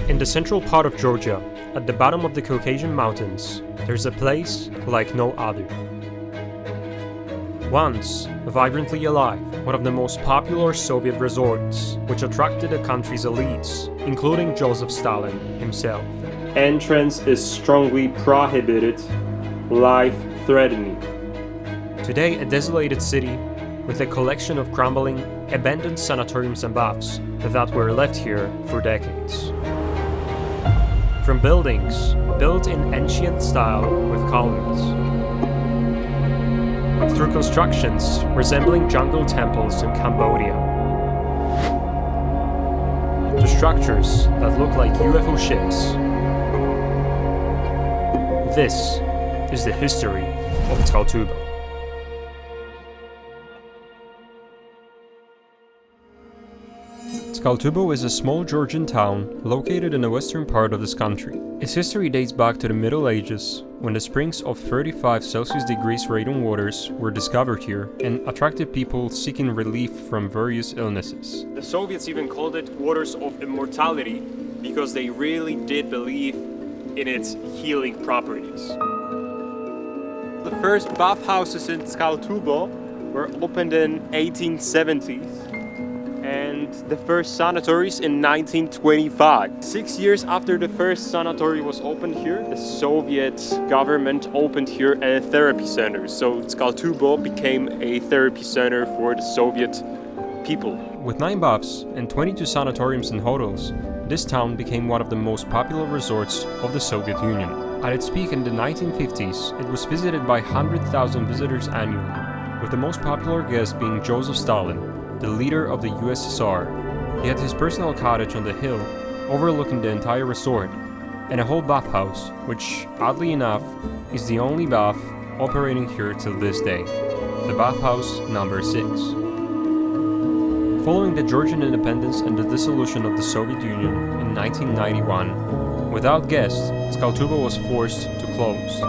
In the central part of Georgia, at the bottom of the Caucasian Mountains, there's a place like no other. Once vibrantly alive, one of the most popular Soviet resorts, which attracted the country's elites, including Joseph Stalin himself. Entrance is strongly prohibited, life-threatening. Today, a desolated city with a collection of crumbling, abandoned sanatoriums and baths that were left here for decades. From buildings built in ancient style with columns, through constructions resembling jungle temples in Cambodia, to structures that look like UFO ships. This is the history of Tskaltubo. Tskaltubo is a small Georgian town located in the western part of this country. Its history dates back to the Middle Ages, when the springs of 35 Celsius degrees radon waters were discovered here and attracted people seeking relief from various illnesses. The Soviets even called it waters of immortality because they really did believe in its healing properties. The first bathhouses in Tskaltubo were opened in 1870s. And the first sanatories in 1925. 6 years after the first sanatorium was opened here, the Soviet government opened here a therapy center. So Tskaltubo became a therapy center for the Soviet people. With 9 baths and 22 sanatoriums and hotels, this town became one of the most popular resorts of the Soviet Union. At its peak in the 1950s, it was visited by 100,000 visitors annually, with the most popular guest being Joseph Stalin, the leader of the USSR. He had his personal cottage on the hill, overlooking the entire resort, and a whole bathhouse, which, oddly enough, is the only bath operating here till this day, the Bathhouse No. 6. Following the Georgian independence and the dissolution of the Soviet Union in 1991, without guests, Tskaltubo was forced to close,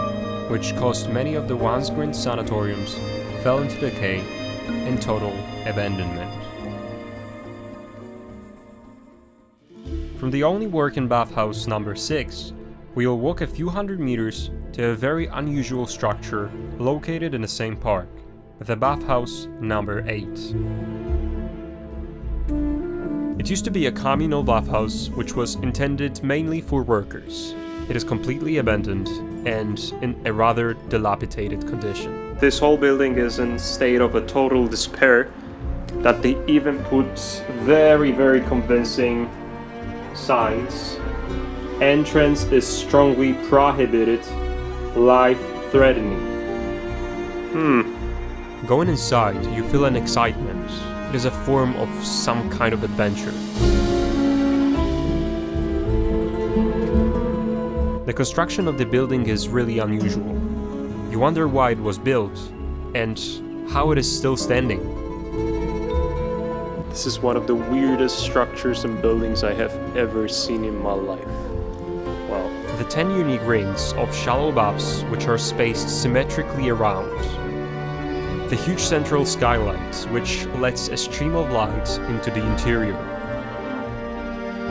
which caused many of the once green sanatoriums fell into decay and total abandonment. From the only working bathhouse No. 6, we will walk a few hundred meters to a very unusual structure located in the same park, the Bathhouse No. 8. It used to be a communal bathhouse which was intended mainly for workers. It is completely abandoned and in a rather dilapidated condition. This whole building is in a state of a total despair that they even put very convincing signs. Entrance is strongly prohibited, life-threatening. Going inside, you feel an excitement. It is a form of some kind of adventure. The construction of the building is really unusual. You wonder why it was built and how it is still standing. This is one of the weirdest structures and buildings I have ever seen in my life. Wow. The 10 unique rings of shallow baths which are spaced symmetrically around. The huge central skylight which lets a stream of light into the interior.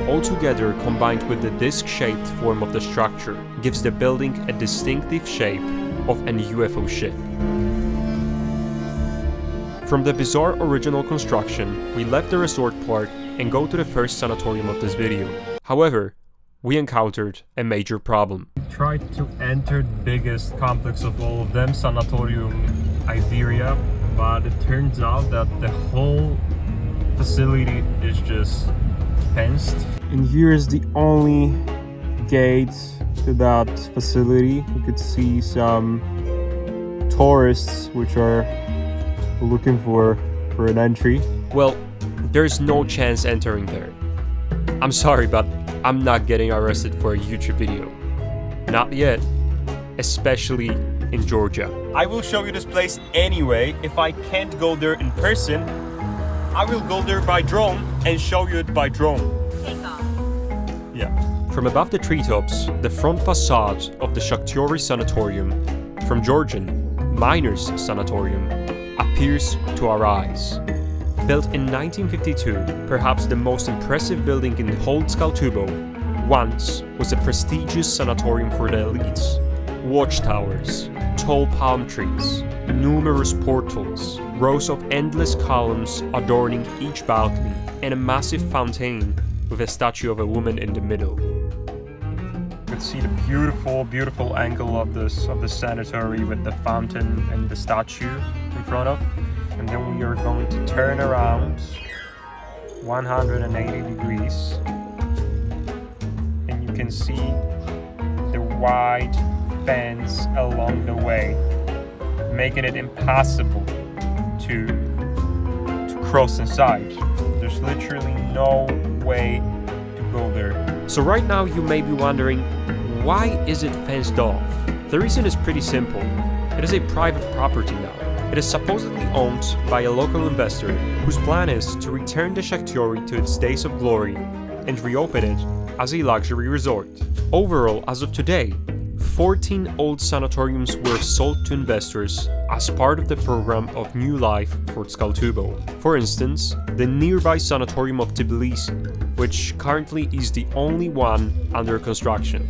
Altogether, combined with the disc-shaped form of the structure, gives the building a distinctive shape of an UFO ship. From the bizarre original construction, we left the resort park and go to the first sanatorium of this video. However, we encountered a major problem. We tried to enter the biggest complex of all of them, Sanatorium Iberia, but it turns out that the whole facility is just fenced. And here is the only gate to that facility. You could see some tourists which are looking for an entry. Well, there's no chance entering there. I'm sorry, but I'm not getting arrested for a YouTube video. Not yet, especially in Georgia. I will show you this place anyway. If I can't go there in person, I will go there by drone and show you it by drone. Take off. Yeah. From above the treetops, the front facade of the Shakuri Sanatorium, from Georgian, Miners Sanatorium, appears to our eyes. Built in 1952, perhaps the most impressive building in the whole Tskaltubo, once was a prestigious sanatorium for the elites. Watchtowers, tall palm trees, numerous portals, rows of endless columns adorning each balcony, and a massive fountain with a statue of a woman in the middle. You can see the beautiful angle of the sanatory with the fountain and the statue in front of. And then we are going to turn around 180 degrees. And you can see the wide fence along the way, making it impossible to cross inside. There's literally no way to go there. So right now you may be wondering, why is it fenced off? The reason is pretty simple. It is a private property now. It is supposedly owned by a local investor whose plan is to return the Shiakhtori to its days of glory and reopen it as a luxury resort. Overall, as of today, 14 old sanatoriums were sold to investors as part of the program of New Life for Tskaltubo. For instance, the nearby sanatorium of Tbilisi, which currently is the only one under construction.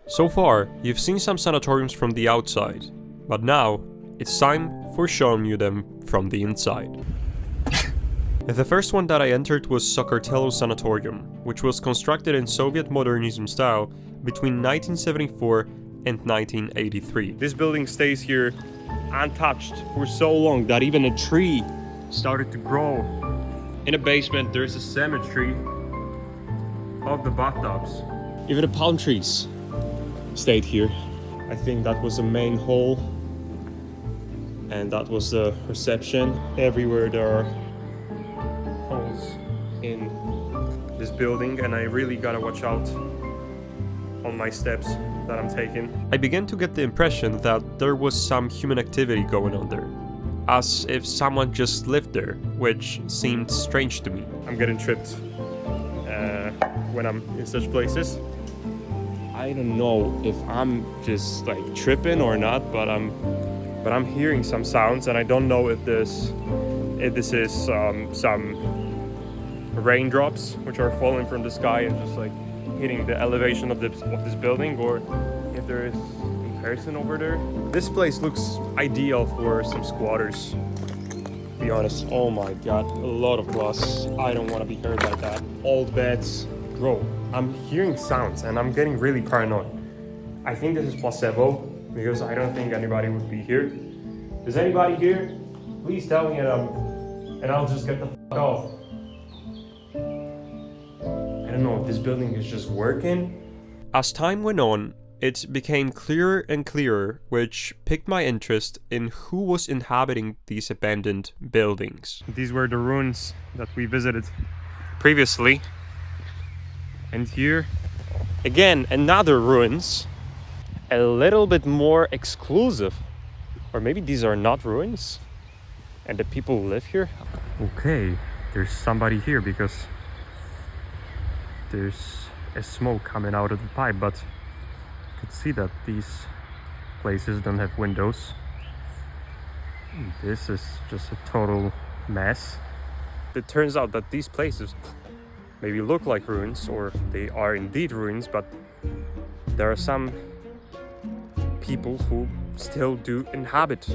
So far, you've seen some sanatoriums from the outside, but now it's time for showing you them from the inside. The first one that I entered was Sakertello Sanatorium, which was constructed in Soviet modernism style between 1974 and 1983. This building stays here untouched for so long that even a tree started to grow. In the basement there's a cemetery of the bathtubs. Even the palm trees stayed here. I think that was the main hall, and that was the reception. Everywhere there are holes in this building, and I really gotta watch out on my steps that I'm taking. I began to get the impression that there was some human activity going on there, as if someone just lived there, which seemed strange to me. I'm getting tripped when I'm in such places. I don't know if I'm just like tripping or not, but I'm hearing some sounds, and I don't know if this is some raindrops which are falling from the sky and just like hitting the elevation of this building, or if there is a person over there. This place looks ideal for some squatters, to be honest. Oh my god, a lot of glass. I don't want to be heard like that. Old beds. Bro, I'm hearing sounds and I'm getting really paranoid. I think this is placebo because I don't think anybody would be here. Is anybody here? Please tell me, and I'll just get the fuck off. I don't know if this building is just working. As time went on, it became clearer and clearer, which piqued my interest in who was inhabiting these abandoned buildings. These were the ruins that we visited previously. And here, again, another ruins, a little bit more exclusive. Or maybe these are not ruins, and the people live here. Okay, there's somebody here because there's a smoke coming out of the pipe, but you can see that these places don't have windows. This is just a total mess. It turns out that these places maybe look like ruins, or they are indeed ruins, but there are some people who still do inhabit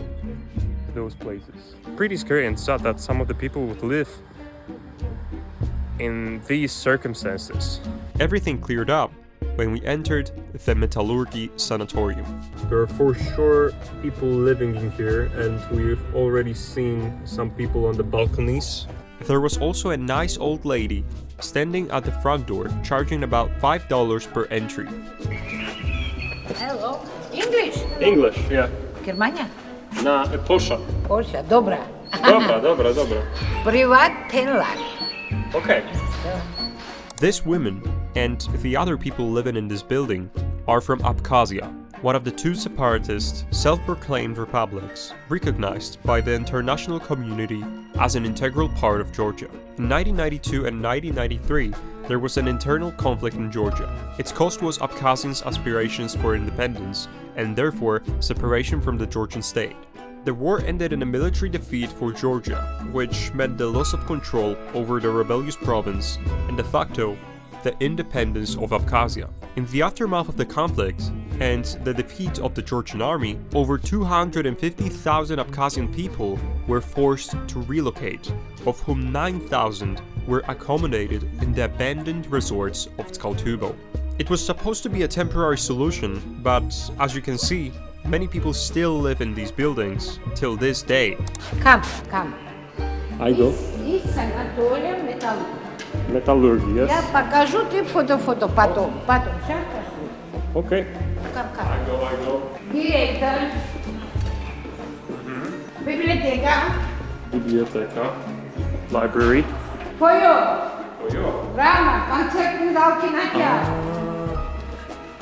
those places. Pretty scary and sad that some of the people would live in these circumstances. Everything cleared up when we entered the Metallurgy Sanatorium. There are for sure people living in here, and we've already seen some people on the balconies. There was also a nice old lady standing at the front door, charging about $5 per entry. Hello. English? English, yeah. Germania? Na, Polsza. Polsza, dobra. Dobra. Prywatna. Okay. This woman and the other people living in this building are from Abkhazia, one of the two separatist, self-proclaimed republics recognized by the international community as an integral part of Georgia. In 1992 and 1993, there was an internal conflict in Georgia. Its cause was Abkhazians' aspirations for independence and therefore separation from the Georgian state. The war ended in a military defeat for Georgia, which meant the loss of control over the rebellious province and de facto the independence of Abkhazia. In the aftermath of the conflict and the defeat of the Georgian army, over 250,000 Abkhazian people were forced to relocate, of whom 9,000 were accommodated in the abandoned resorts of Tskaltubo. It was supposed to be a temporary solution, but as you can see, many people still live in these buildings till this day. Come, come. I go. This sanatorium metal. Metallurgy, yes? Я покажу тебе фото потом. Сейчас покажу. Okay. Come. I go. Директор. Библиотека. Biblioteca. Library. Поё. Oh, Драма, концертный зал, кинотеатр.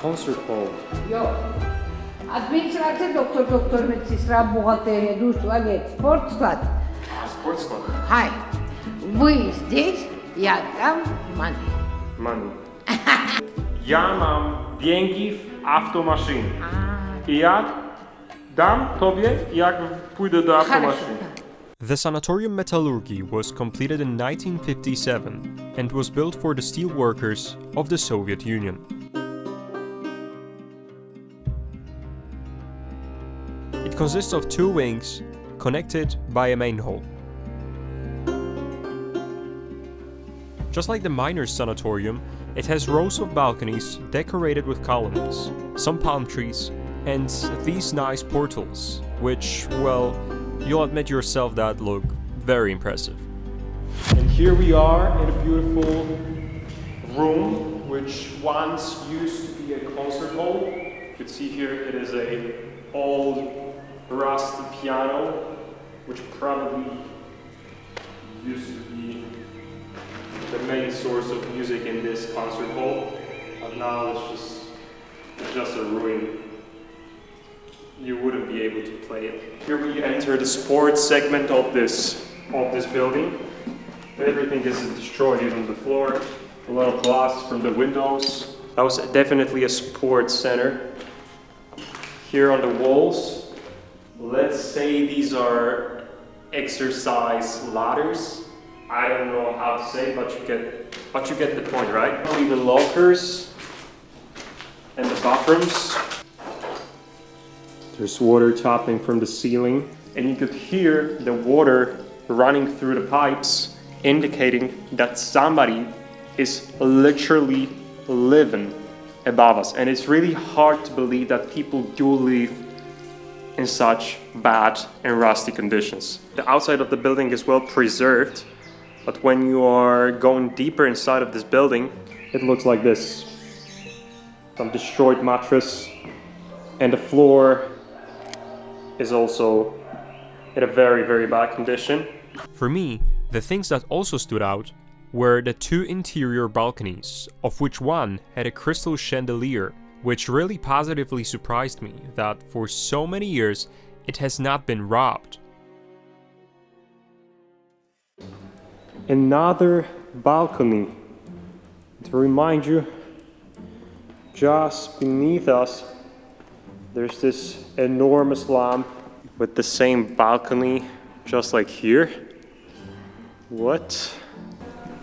Concert hall. Йо. Администрация, доктор, медсестра, бухгалтерия, душ, туалет, спортсклад. Sports club. Хай. Вы здесь, я там money. Money. Ja mam biegi w автомашине. I ja dam tobie, jak pójdę do automaszyny. The Sanatorium Metallurgy was completed in 1957 and was built for the steel workers of the Soviet Union. It consists of two wings connected by a main hall. Just like the miners' sanatorium, it has rows of balconies decorated with columns, some palm trees, and these nice portals, which, well, you'll admit yourself that look very impressive. And here we are in a beautiful room, which once used to be a concert hall. You can see here it is a old rusty piano, which probably used to be the main source of music in this concert hall. But now it's just a ruin. You wouldn't be able to play it. Here we enter the sports segment of this building. Everything is destroyed on the floor. A lot of glass from the windows. That was definitely a sports center. Here on the walls, let's say these are exercise ladders. I don't know how to say, but you get the point, right? Even lockers and the bathrooms. There's water topping from the ceiling, and you could hear the water running through the pipes, indicating that somebody is literally living above us. And it's really hard to believe that people do live in such bad and rusty conditions. The outside of the building is well preserved, but when you are going deeper inside of this building, it looks like this. Some destroyed mattress, and the floor is also in a very, very bad condition. For me, the things that also stood out were the two interior balconies, of which one had a crystal chandelier, which really positively surprised me that for so many years it has not been robbed. Another balcony. To remind you, just beneath us, there's this enormous lamp with the same balcony, just like here. What?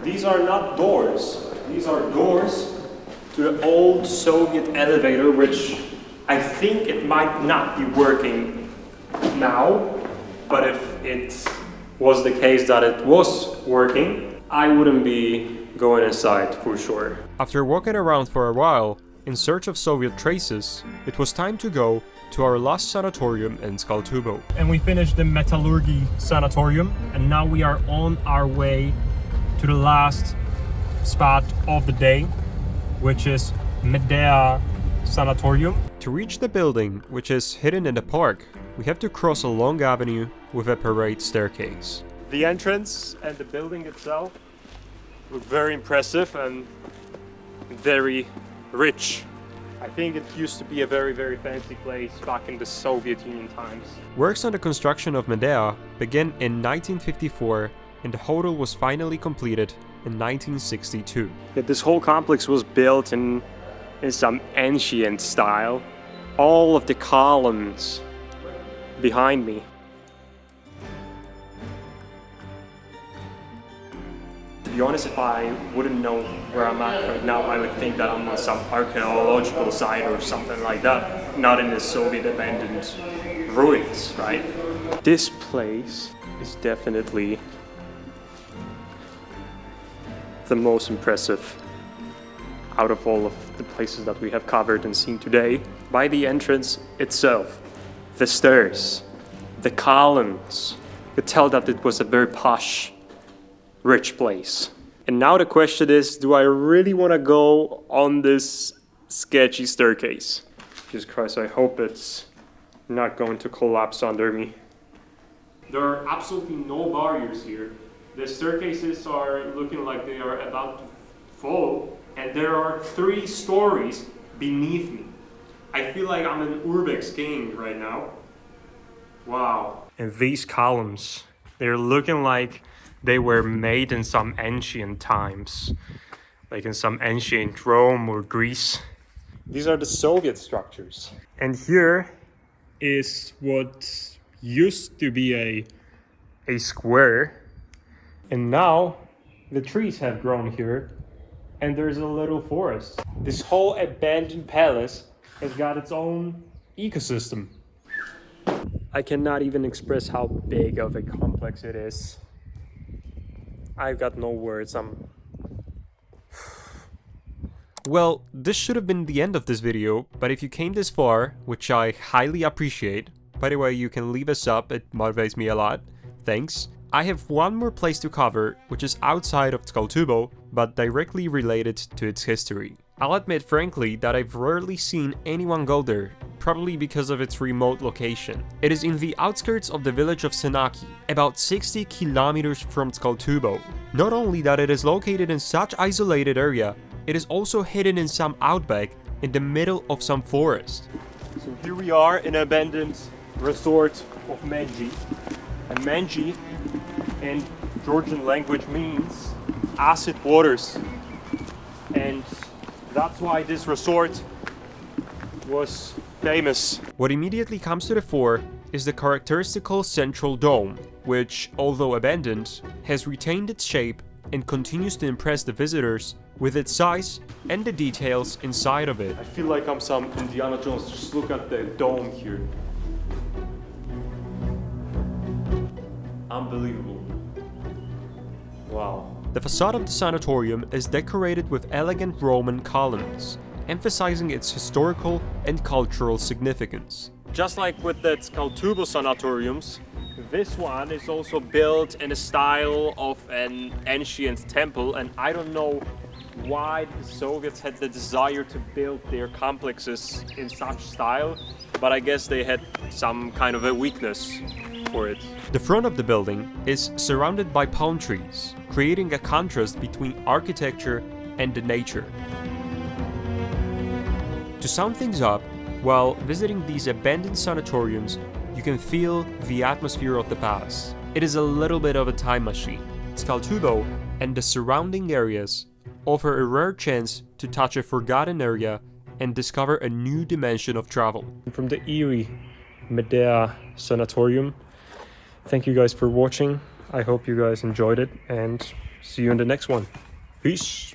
These are not doors. These are doors to the old Soviet elevator, which I think it might not be working now. But if it was the case that it was working, I wouldn't be going inside for sure. After walking around for a while, in search of Soviet traces, it was time to go to our last sanatorium in Tskaltubo. And we finished the Metallurgy Sanatorium, and now we are on our way to the last spot of the day, which is Meda Sanatorium. To reach the building, which is hidden in the park, we have to cross a long avenue with a parade staircase. The entrance and the building itself look very impressive and very rich. I think it used to be a very, very fancy place back in the Soviet Union times. Works on the construction of Medea began in 1954 and the hotel was finally completed in 1962. This whole complex was built in some ancient style. All of the columns behind me be honest, if I wouldn't know where I'm at right now, I would think that I'm on some archaeological site or something like that, not in the Soviet abandoned ruins, right? This place is definitely the most impressive out of all of the places that we have covered and seen today. By the entrance itself, the stairs, the columns, you could tell that it was a very posh, rich place. And now the question is, do I really want to go on this sketchy staircase? Jesus Christ, I hope it's not going to collapse under me. There are absolutely no barriers here. The staircases are looking like they are about to fall, and there are 3 stories beneath me. I feel like I'm in Urbex game right now. Wow. And these columns, they're looking like they were made in some ancient times, like in some ancient Rome or Greece. These are the Soviet structures. And here is what used to be a square. And now the trees have grown here and there's a little forest. This whole abandoned palace has got its own ecosystem. I cannot even express how big of a complex it is. I've got no words. Well, this should have been the end of this video, but if you came this far, which I highly appreciate, by the way, you can leave a sub, it motivates me a lot, thanks. I have one more place to cover, which is outside of Tskaltubo, but directly related to its history. I'll admit frankly that I've rarely seen anyone go there, probably because of its remote location. It is in the outskirts of the village of Senaki, about 60 kilometers from Tskaltubo. Not only that it is located in such isolated area, it is also hidden in some outback in the middle of some forest. So here we are in an abandoned resort of Mangi. And Mangi in Georgian language means acid waters. And that's why this resort was famous. What immediately comes to the fore is the characteristical central dome, which, although abandoned, has retained its shape and continues to impress the visitors with its size and the details inside of it. I feel like I'm some Indiana Jones. Just look at the dome here. Unbelievable. Wow. The facade of the sanatorium is decorated with elegant Roman columns, emphasizing its historical and cultural significance. Just like with the Tskaltubo sanatoriums, this one is also built in a style of an ancient temple, and I don't know why the Soviets had the desire to build their complexes in such style, but I guess they had some kind of a weakness for it. The front of the building is surrounded by palm trees, creating a contrast between architecture and the nature. To sum things up, while visiting these abandoned sanatoriums, you can feel the atmosphere of the past. It is a little bit of a time machine. Tskaltubo and the surrounding areas offer a rare chance to touch a forgotten area and discover a new dimension of travel. From the eerie Meda Sanatorium, thank you guys for watching. I hope you guys enjoyed it and see you in the next one. Peace!